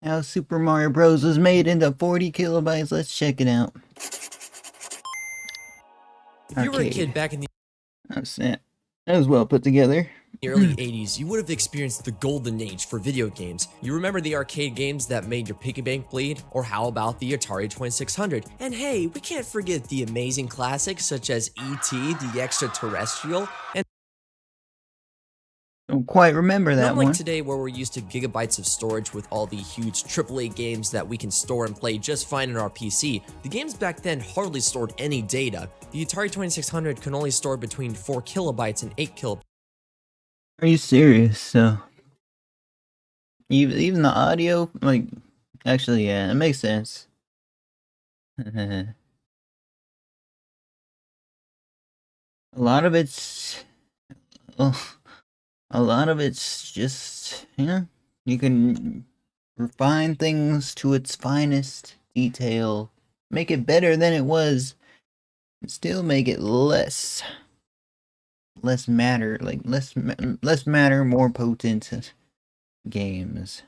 How Super Mario Bros. Was made into 40 kilobytes. Let's check it out. If you were a kid back in the That was well put together. early 80s, you would have experienced the golden age for video games. You remember the arcade games that made your piggy bank bleed? Or how about the Atari 2600? And hey, we can't forget the amazing classics such as E.T., the Extraterrestrial, and Don't quite remember that unlike one. today where we're used to gigabytes of storage with all the huge AAA games that we can store and play just fine on our PC, the games back then hardly stored any data. The Atari 2600 can only store between 4 kilobytes and 8 kilobytes. Are you serious? So even the audio, like, actually, yeah, it makes sense. A lot of it's, well, a lot of it's just, you can refine things to its finest detail, make it better than it was, and still make it less matter, like less matter, more potent games.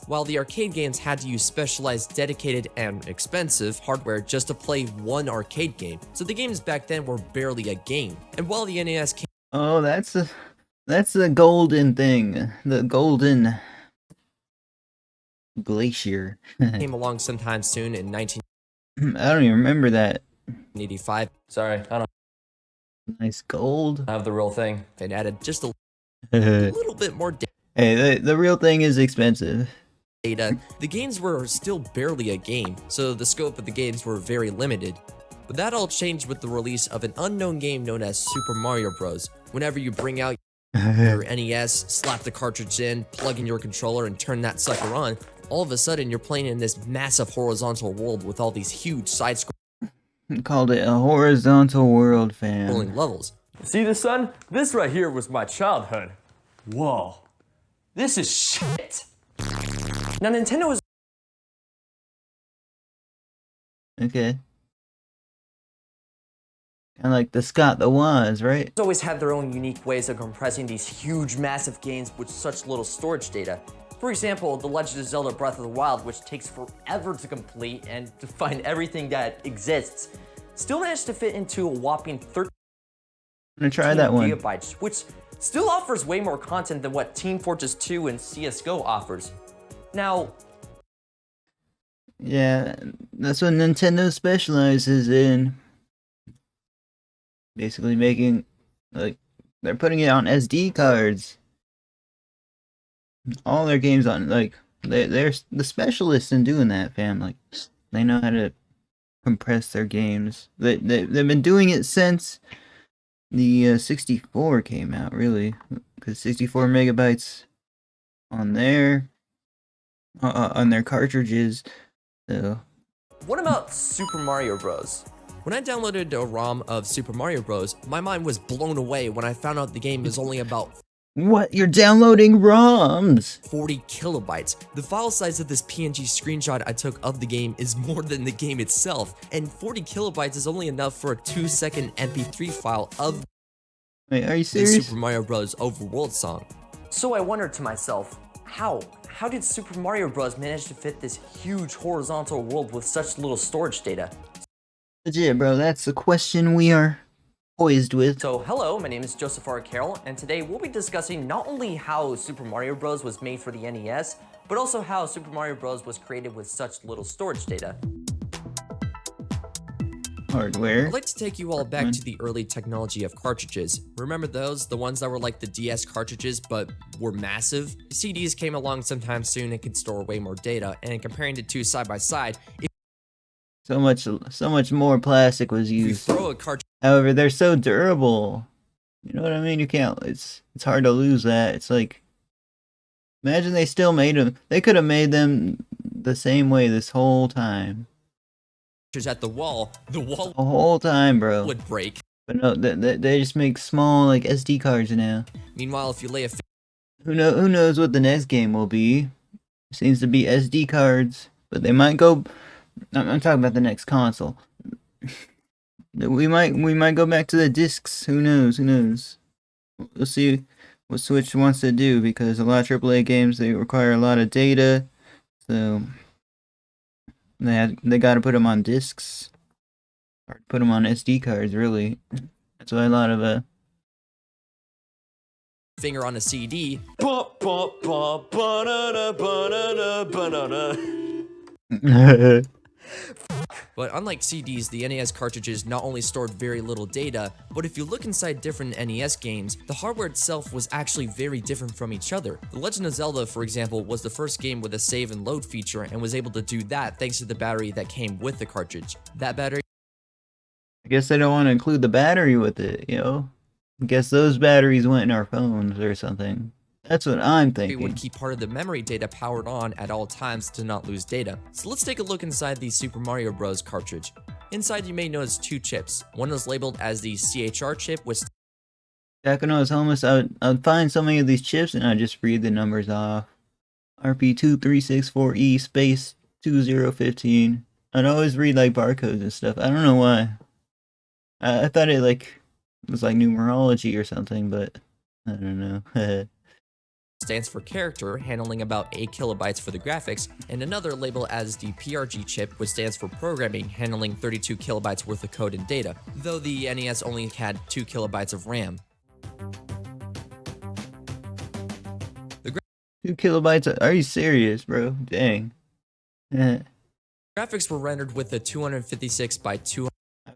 While the arcade games had to use specialized, dedicated, and expensive hardware just to play one arcade game, so the games back then were barely a game. And while the NES came Oh, that's the golden thing, the golden glacier. along sometime soon in I don't even remember that. 1985, Sorry, I don't Nice gold. have the real thing. and added just a Hey, little bit more the real thing is expensive. data, the games were still barely a game, so the scope of the games were very limited. But that all changed with the release of an unknown game known as Super Mario Bros. Whenever you bring out your NES, slap the cartridge in, plug in your controller, and turn that sucker on, all of a sudden you're playing in this massive horizontal world with all these huge side-scrolling Called it a horizontal world, fam. levels. See this, son? This right here was my childhood. Whoa. This is shit. Now, Nintendo has Okay. Kinda like the Scott the Waz, right? always had their own unique ways of compressing these huge, massive games with such little storage data. For example, The Legend of Zelda Breath of the Wild, which takes forever to complete and to find everything that exists, still managed to fit into a whopping 13 I'm gonna try that one. gigabytes, which still offers way more content than what Team Fortress 2 and CSGO offers. Now, Yeah, that's what Nintendo specializes in. Basically making, like, they're putting it on SD cards. All their games on, like, they're the specialists in doing that, fam. Like, they know how to compress their games. They've been doing it since the 64 came out, really. Because 64 megabytes on their cartridges. So what about Super Mario Bros? When I downloaded a ROM of Super Mario Bros., my mind was blown away when I found out the game is only about what? You're downloading ROMs? 40 kilobytes. The file size of this PNG screenshot I took of the game is more than the game itself, and 40 kilobytes is only enough for a 2-second MP3 file of Wait, are you the serious? Super Mario Bros. Overworld song. So I wondered to myself, how did Super Mario Bros. Manage to fit this huge horizontal world with such little storage data? Legit, bro. That's the question we are poised with. So hello, my name is Joseph R. Carroll, and today we'll be discussing not only how Super Mario Bros. Was made for the NES, but also how Super Mario Bros. Was created with such little storage data. Hardware. I'd like to take you all back to the early technology of cartridges. Remember those? The ones that were like the DS cartridges, but were massive? CDs came along sometime soon and could store way more data, and comparing the two side by side, if So much more plastic was you used. throw a cartridge However, they're so durable. You know what I mean? You can't. It's hard to lose that. It's like, imagine they still made them. They could have made them the same way this whole time. at the wall The whole time, bro. would break. But no, they just make small, like, SD cards now. Meanwhile, if you lay a Who knows what the next game will be? Seems to be SD cards, but they might go. I'm talking about the next console. We might go back to the discs. Who knows? We'll see what Switch wants to do, because a lot of AAA games, they require a lot of data. So they got to put them on discs or put them on SD cards. Really, that's why a lot of finger on a CD. But unlike CDs, the NES cartridges not only stored very little data, but if you look inside different NES games, the hardware itself was actually very different from each other. The Legend of Zelda, for example, was the first game with a save and load feature and was able to do that thanks to the battery that came with the cartridge. That battery I guess they don't want to include the battery with it, you know? I guess those batteries went in our phones or something. That's what I'm thinking. would keep part of the memory data powered on at all times to not lose data. So let's take a look inside the Super Mario Bros. Cartridge. Inside you may notice two chips. One is labeled as the CHR chip, which Back when I was homeless, I'd find so many of these chips and I'd just read the numbers off. RP2364E space 2015. I'd always read like barcodes and stuff. I don't know why. I thought it like was like numerology or something, but I don't know. stands for character, handling about 8 kilobytes for the graphics, and another labeled as the PRG chip, which stands for programming, handling 32 kilobytes worth of code and data, though the NES only had 2 kilobytes of RAM. 2 kilobytes? Are you serious, bro? Dang. I Graphics were rendered with a 256 by 200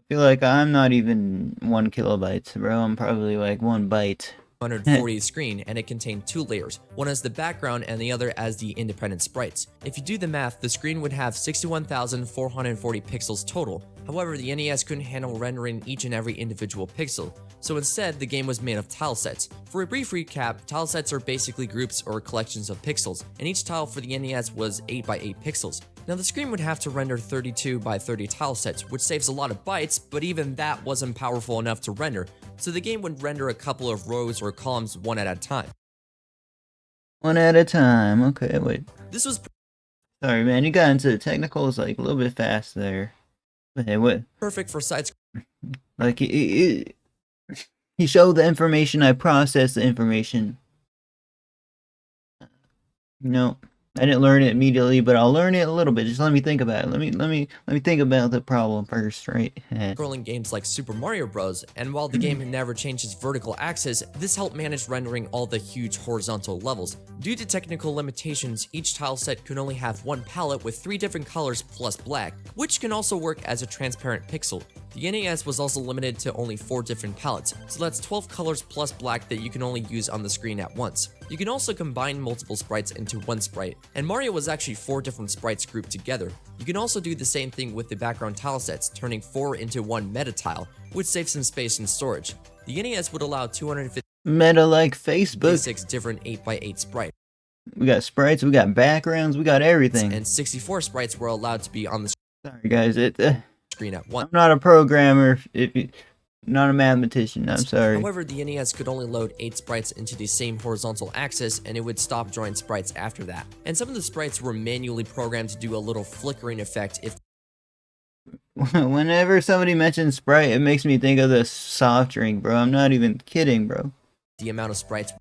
feel like I'm not even 1 kilobyte, bro. I'm probably like 1 byte. 140 screen, and it contained two layers, one as the background and the other as the independent sprites. If you do the math, the screen would have 61,440 pixels total. However, the NES couldn't handle rendering each and every individual pixel, so instead the game was made of tile sets. For a brief recap, tile sets are basically groups or collections of pixels, and each tile for the NES was 8 by 8 pixels. Now the screen would have to render 32 by 30 tile sets, which saves a lot of bytes, but even that wasn't powerful enough to render, so the game would render a couple of rows or columns one at a time. One at a time. Okay, wait. This was Sorry, man. You got into the technicals like a little bit fast there. But hey, what? perfect for side Like, he showed the information, I processed the information. You know, I didn't learn it immediately, but I'll learn it a little bit. Just let me think about it. Let me think about the problem first, right? scrolling games like Super Mario Bros. And while the game never changed its vertical axis, this helped manage rendering all the huge horizontal levels. Due to technical limitations, each tile set could only have one palette with 3 different colors plus black, which can also work as a transparent pixel. The NES was also limited to only 4 different palettes, so that's 12 colors plus black that you can only use on the screen at once. You can also combine multiple sprites into one sprite, and Mario was actually 4 different sprites grouped together. You can also do the same thing with the background tile sets, turning 4 into one meta tile, which saves some space and storage. The NES would allow 256 Meta like Facebook. different 8x8 sprites, We got sprites, we got backgrounds, we got everything. and 64 sprites were allowed to be on the Sorry, guys. screen at once. I'm not a programmer. If you, not a mathematician. I'm sorry. However, the NES could only load 8 sprites into the same horizontal axis, and it would stop drawing sprites after that. And some of the sprites were manually programmed to do a little flickering effect if Whenever somebody mentions Sprite, it makes me think of the soft drink, bro. I'm not even kidding, bro. the amount of sprites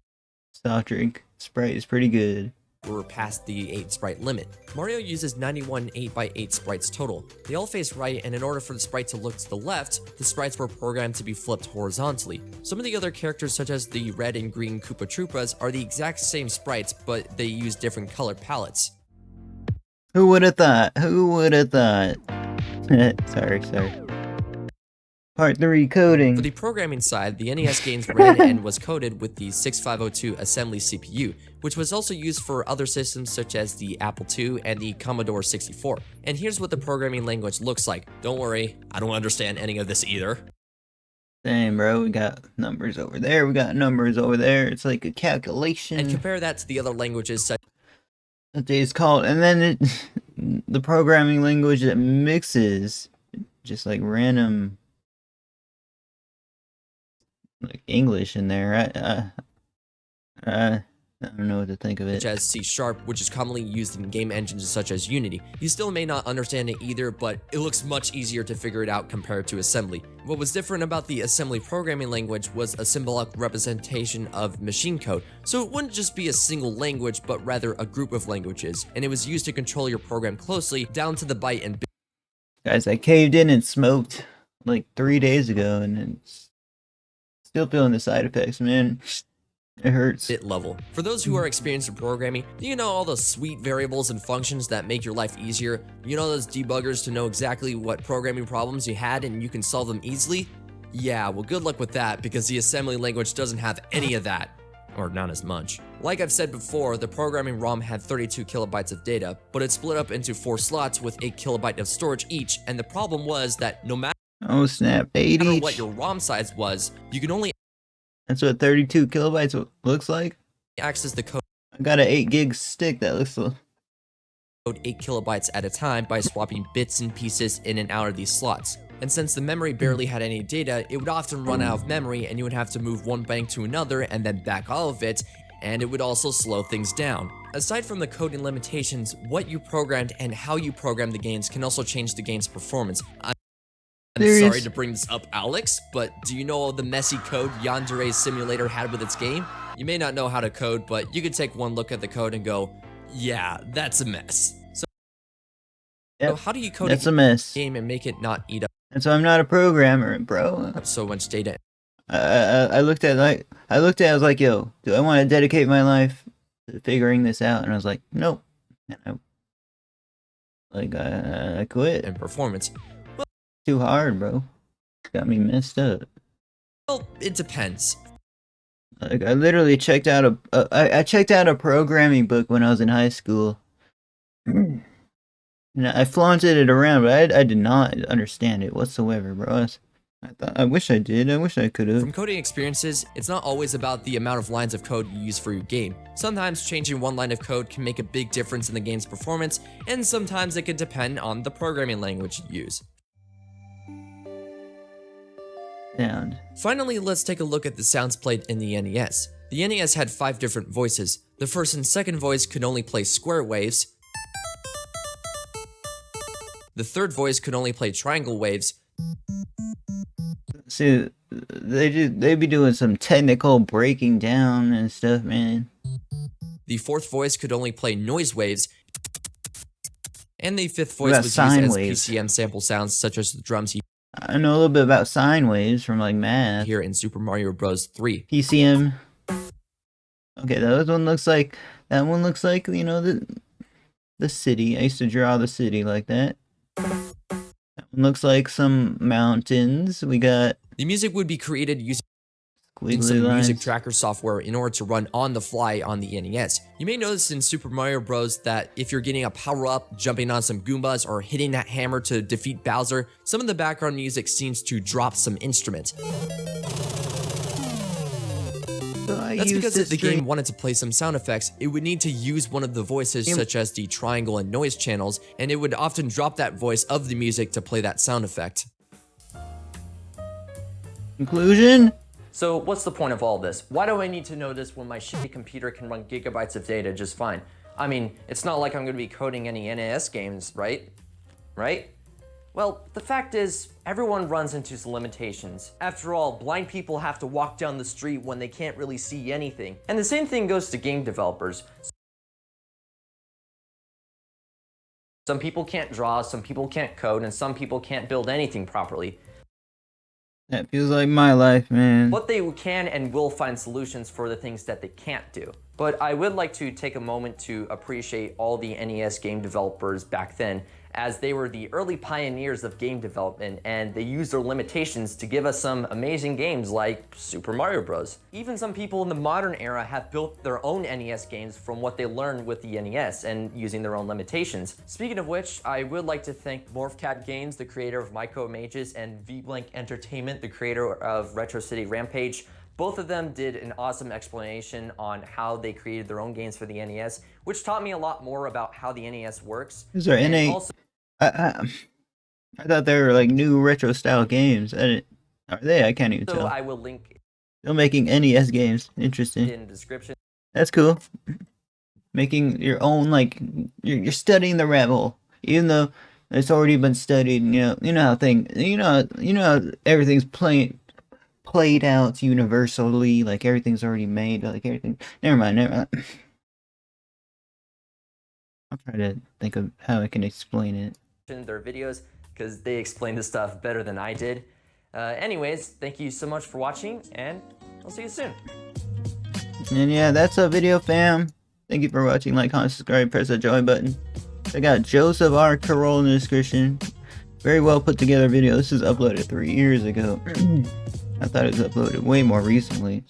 Soft drink. Sprite is pretty good. were past the 8 sprite limit. Mario uses 91 8x8 sprites total. They all face right, and in order for the sprite to look to the left, the sprites were programmed to be flipped horizontally. Some of the other characters, such as the red and green Koopa Troopas, are the exact same sprites, but they use different color palettes. Who would have thought? Who would have thought? sorry. Part 3 coding. For the programming side, the NES games ran and was coded with the 6502 assembly CPU, which was also used for other systems such as the Apple II and the Commodore 64. And here's what the programming language looks like. Don't worry, I don't understand any of this either. Same, bro. We got numbers over there. We got numbers over there. It's like a calculation. And compare that to the other languages such That it's called. And then the programming language that mixes just like random like English in there. I don't know what to think of it. such as C#, which is commonly used in game engines such as Unity. You still may not understand it either, but it looks much easier to figure it out compared to assembly. What was different about the assembly programming language was a symbolic representation of machine code, so it wouldn't just be a single language, but rather a group of languages, and it was used to control your program closely, down to the byte and bit. Guys, I caved in and smoked like 3 days ago, and it's still feeling the side effects, man. It hurts. Level. For those who are experienced in programming, do you know all those sweet variables and functions that make your life easier? You know those debuggers to know exactly what programming problems you had and you can solve them easily? Yeah, well, good luck with that, because the assembly language doesn't have any of that. Or not as much. Like I've said before, the programming ROM had 32 kilobytes of data, but it's split up into 4 slots with 8 kilobyte of storage each, and the problem was that no matter Oh snap, 80. what your ROM size was, you can only That's what 32 kilobytes looks like. access the code I got an 8 gig stick that looks like. 8 kilobytes at a time by swapping bits and pieces in and out of these slots. And since the memory barely had any data, it would often run out of memory and you would have to move one bank to another and then back all of it, and it would also slow things down. Aside from the coding limitations, what you programmed and how you programmed the games can also change the game's performance. I'm Serious? sorry to bring this up, Alex, but do you know the messy code Yandere Simulator had with its game? You may not know how to code, but you could take one look at the code and go, yeah, that's a mess. So Yep, how do you code that's a mess. game and make it not eat up And so I'm not a programmer, bro. so much data? I looked at it, I was like, yo, do I want to dedicate my life to figuring this out? And I was like, nope. And I quit. And performance? Too hard, bro. Got me messed up. Well, it depends. Like I literally checked out I checked out a programming book when I was in high school. And I flaunted it around, but I did not understand it whatsoever, bro. I wish I did. I wish I could have. From coding experiences, it's not always about the amount of lines of code you use for your game. Sometimes changing one line of code can make a big difference in the game's performance, and sometimes it can depend on the programming language you use. Sound. Finally, let's take a look at the sounds played in the NES. The NES had 5 different voices. The first and second voice could only play square waves. The third voice could only play triangle waves. See, they be doing some technical breaking down and stuff, man. The fourth voice could only play noise waves. And the fifth What voice about was sine used as waves? PCM sample sounds such as the drums you I know a little bit about sine waves from like math. hear in Super Mario Bros. 3. PCM. Okay, that one looks like you know the city. I used to draw the city like that. That one looks like some mountains. We got The music would be created using squiggly some music lines. tracker software in order to run on the fly on the NES. You may notice in Super Mario Bros. That if you're getting a power-up, jumping on some Goombas, or hitting that hammer to defeat Bowser, some of the background music seems to drop some instruments. That's because if the game wanted to play some sound effects, it would need to use one of the voices such as the triangle and noise channels, and it would often drop that voice of the music to play that sound effect. Conclusion. So what's the point of all this? Why do I need to know this when my shitty computer can run gigabytes of data just fine? I mean, it's not like I'm gonna be coding any NES games, right? Right? Well, the fact is, everyone runs into some limitations. After all, blind people have to walk down the street when they can't really see anything. And the same thing goes to game developers. Some people can't draw, some people can't code, and some people can't build anything properly. That feels like my life, man. But they can and will find solutions for the things that they can't do. But I would like to take a moment to appreciate all the NES game developers back then, as they were the early pioneers of game development, and they used their limitations to give us some amazing games like Super Mario Bros. Even some people in the modern era have built their own NES games from what they learned with the NES and using their own limitations. Speaking of which, I would like to thank Morphcat Games, the creator of Myco Mages, and V-Blank Entertainment, the creator of Retro City Rampage. Both of them did an awesome explanation on how they created their own games for the NES, which taught me a lot more about how the NES works. Is there And any? also, I thought they were like new retro style games. Are they? I can't even so tell. I will link Still making NES games. Interesting. in the description. That's cool. Making your own, like, you're studying the rabbit hole, even though it's already been studied. You know how how everything's played out universally, like everything's already made, like everything. Never mind. I'll try to think of how I can explain it. In their videos because they explain this stuff better than I did. Anyways, thank you so much for watching, and I'll see you soon. And yeah, that's a video, fam. Thank you for watching. Like, comment, subscribe, press that join button. I got Joseph R. Carroll in the description. Very well put together video. This is uploaded 3 years ago. I thought it was uploaded way more recently.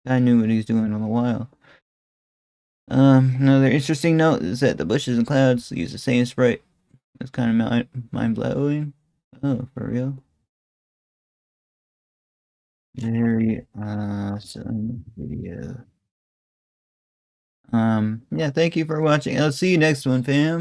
I knew what he was doing all the while. Another interesting note is that the bushes and clouds use the same sprite. That's kind of mind-blowing. Oh, for real? Very awesome video. Yeah, thank you for watching. I'll see you next one, fam.